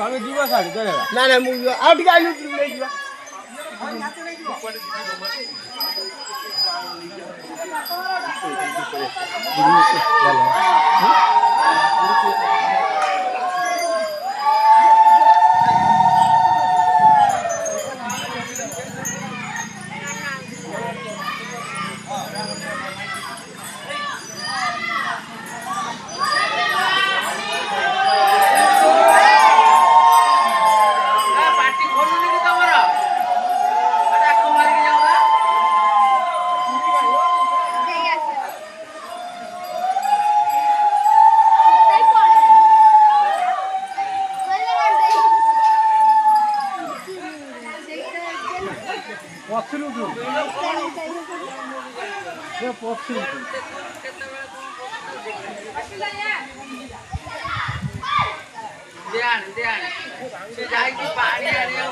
আমি দিব সাড়ে না না মু আর ঠিক আইলু নেই দিবা ध्यान ध्यान से जाएगी पानी आ रही है।